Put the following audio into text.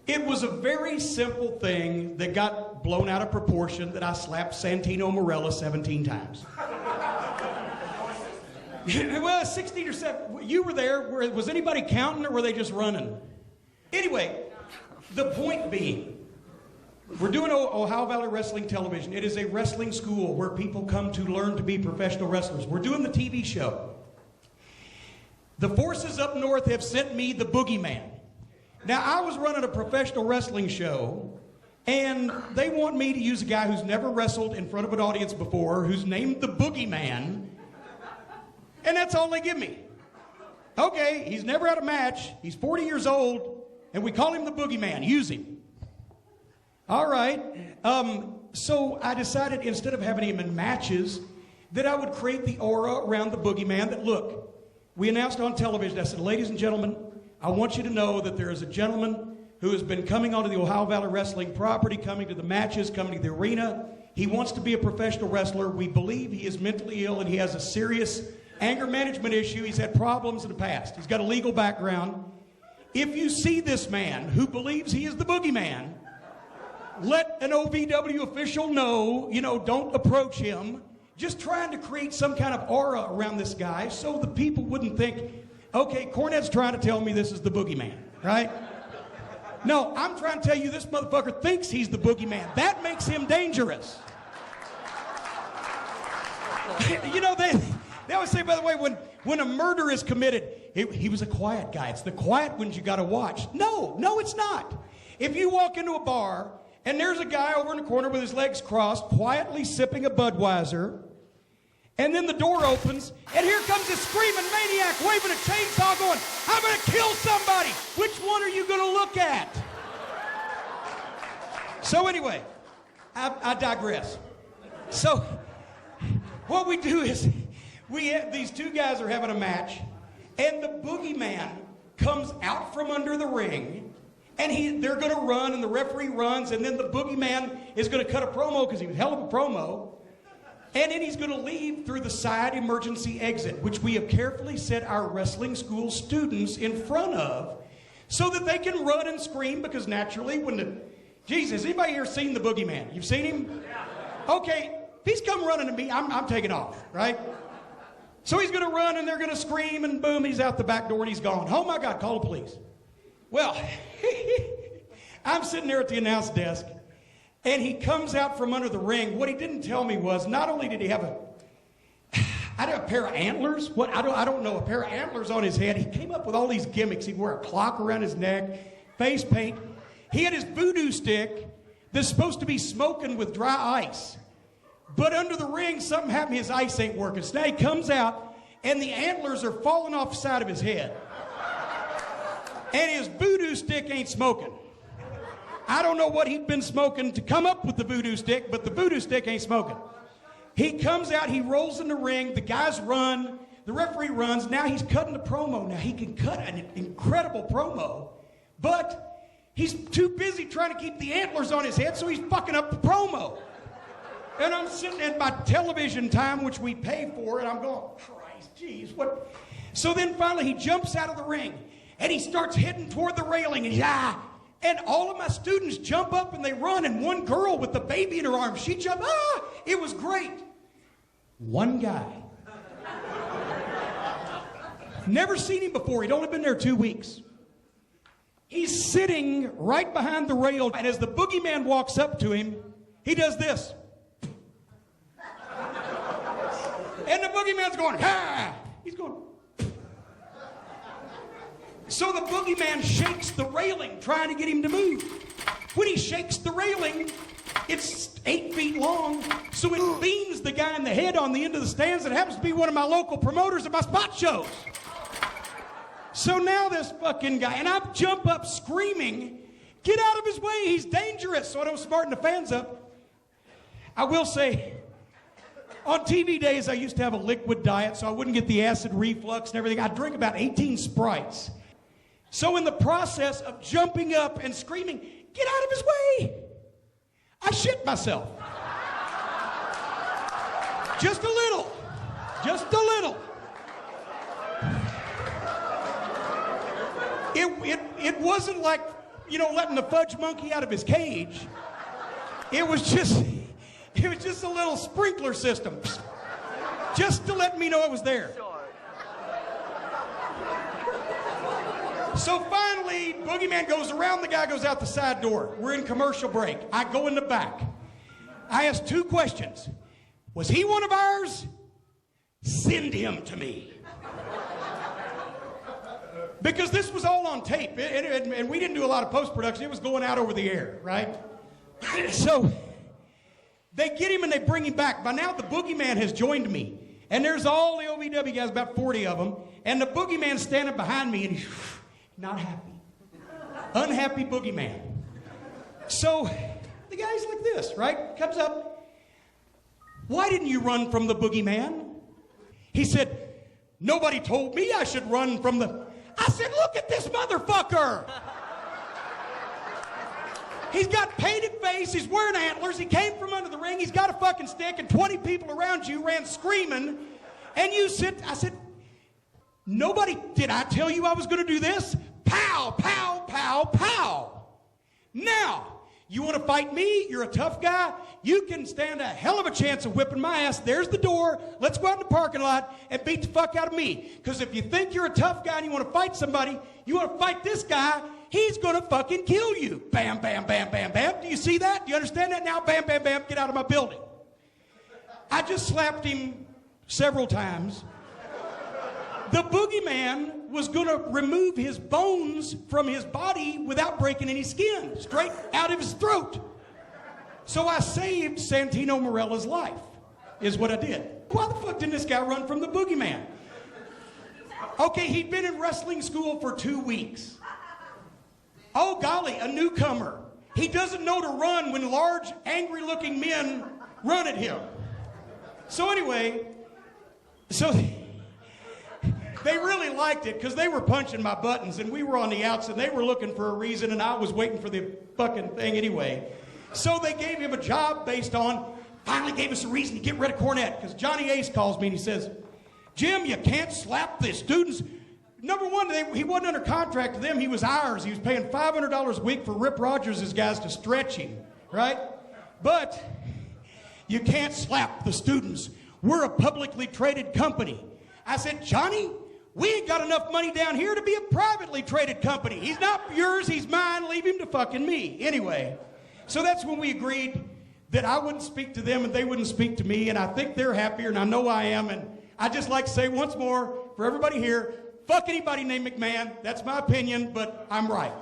It was a very simple thing that got blown out of proportion that I slapped Santino Marella 17 times. Well, 16 or 7. You were there. Was anybody counting or were they just running? Anyway, the point being, we're doing Ohio Valley Wrestling Television. It is a wrestling school where people come to learn to be professional wrestlers. We're doing the TV show. The forces up north have sent me the Boogeyman. Now, I was running a professional wrestling show, and they want me to use a guy who's never wrestled in front of an audience before, who's named the Boogeyman, and that's all they give me. Okay, he's never had a match, he's 40 years old, and we call him the Boogeyman. Use him. All right. So I decided, instead of having him in matches, that I would create the aura around the Boogeyman that, look, we announced on television, I said, ladies and gentlemen, I want you to know that there is a gentleman who has been coming onto the Ohio Valley Wrestling property, coming to the matches, coming to the arena. He wants to be a professional wrestler. We believe he is mentally ill and he has a serious anger management issue. He's had problems in the past. He's got a legal background. If you see this man who believes he is the Boogeyman, let an OVW official know, don't approach him. Just trying to create some kind of aura around this guy so the people wouldn't think, okay, Cornette's trying to tell me this is the Boogeyman, right? No, I'm trying to tell you this motherfucker thinks he's the Boogeyman. That makes him dangerous. They always say, by the way, when a murder is committed, he was a quiet guy. It's the quiet ones you got to watch. No, it's not. If you walk into a bar and there's a guy over in the corner with his legs crossed, quietly sipping a Budweiser, and then the door opens, and here comes a screaming maniac waving a chainsaw going, I'm going to kill somebody. Which one are you going to look at? So anyway, I digress. So what we do is these two guys are having a match, and the Boogeyman comes out from under the ring, and they're going to run, and the referee runs, and then the Boogeyman is going to cut a promo because he was a hell of a promo. And then he's going to leave through the side emergency exit, which we have carefully set our wrestling school students in front of so that they can run and scream, because naturally Jesus, anybody here seen the Boogeyman? You've seen him? Okay, if he's come running to me, I'm taking off, right? So he's going to run and they're going to scream and boom, he's out the back door and he's gone. Oh my God, call the police. Well, I'm sitting there at the announce desk. And he comes out from under the ring. What he didn't tell me was, not only did he have a pair of antlers. I don't know, a pair of antlers on his head. He came up with all these gimmicks. He'd wear a clock around his neck, face paint. He had his voodoo stick that's supposed to be smoking with dry ice. But under the ring, something happened. His ice ain't working. So now he comes out, and the antlers are falling off the side of his head. And his voodoo stick ain't smoking. I don't know what he'd been smoking to come up with the voodoo stick, but the voodoo stick ain't smoking. He comes out, he rolls in the ring, the guys run, the referee runs, now he's cutting the promo. Now he can cut an incredible promo, but he's too busy trying to keep the antlers on his head, so he's fucking up the promo. And I'm sitting at my television time, which we pay for, and I'm going, Christ, geez, what? So then finally he jumps out of the ring, and he starts heading toward the railing, and and all of my students jump up and they run, and one girl with the baby in her arms, she jumped, it was great. One guy. Never seen him before, he'd only been there 2 weeks. He's sitting right behind the rail, and as the Boogeyman walks up to him, he does this. And the Boogeyman's going, ha! He's going. So the Boogeyman shakes the railing, trying to get him to move. When he shakes the railing, it's 8 feet long, so it beams the guy in the head on the end of the stands that happens to be one of my local promoters at my spot shows. So now this fucking guy, and I jump up screaming, get out of his way, he's dangerous. So I don't smarten the fans up. I will say, on TV days, I used to have a liquid diet so I wouldn't get the acid reflux and everything. I'd drink about 18 Sprites. So in the process of jumping up and screaming, get out of his way, I shit myself. Just a little. Just a little. It wasn't like letting the fudge monkey out of his cage. It was just a little sprinkler system, just to let me know it was there. So finally, Boogeyman goes around, the guy goes out the side door. We're in commercial break. I go in the back. I ask 2 questions. Was he one of ours? Send him to me. Because this was all on tape, and we didn't do a lot of post-production. It was going out over the air, right? So they get him and they bring him back. By now, the Boogeyman has joined me. And there's all the OVW guys, about 40 of them. And the Boogeyman's standing behind me, and he's not happy. Unhappy Boogeyman. So the guy's like this, right? Comes up. Why didn't you run from the Boogeyman? He said, nobody told me I should run from the... I said, look at this motherfucker. He's got painted face, he's wearing antlers, he came from under the ring, he's got a fucking stick, and 20 people around you ran screaming, and you sit... I said, nobody... Did I tell you I was going to do this? Pow, pow, pow, pow. Now, you want to fight me? You're a tough guy. You can stand a hell of a chance of whipping my ass. There's the door. Let's go out in the parking lot and beat the fuck out of me. Because if you think you're a tough guy and you want to fight somebody, you want to fight this guy, he's going to fucking kill you. Bam, bam, bam, bam, bam. Do you see that? Do you understand that now? Bam, bam, bam. Get out of my building. I just slapped him several times. The Boogeyman was going to remove his bones from his body without breaking any skin, straight out of his throat. So I saved Santino Marella's life, is what I did. Why the fuck didn't this guy run from the Boogeyman? Okay, he'd been in wrestling school for 2 weeks. Oh, golly, a newcomer. He doesn't know to run when large, angry-looking men run at him. So anyway, they really liked it because they were punching my buttons and we were on the outs and they were looking for a reason and I was waiting for the fucking thing anyway. So they gave him a job based on, finally gave us a reason to get rid of Cornette, because Johnny Ace calls me and he says, Jim, you can't slap the students. Number one, he wasn't under contract to them, he was ours. He was paying $500 a week for Rip Rogers' guys to stretch him, right? But you can't slap the students. We're a publicly traded company. I said, Johnny, we ain't got enough money down here to be a privately traded company. He's not yours, he's mine, leave him to fucking me. Anyway, so that's when we agreed that I wouldn't speak to them and they wouldn't speak to me, and I think they're happier, and I know I am, and I just like to say once more, for everybody here, fuck anybody named McMahon. That's my opinion, but I'm right.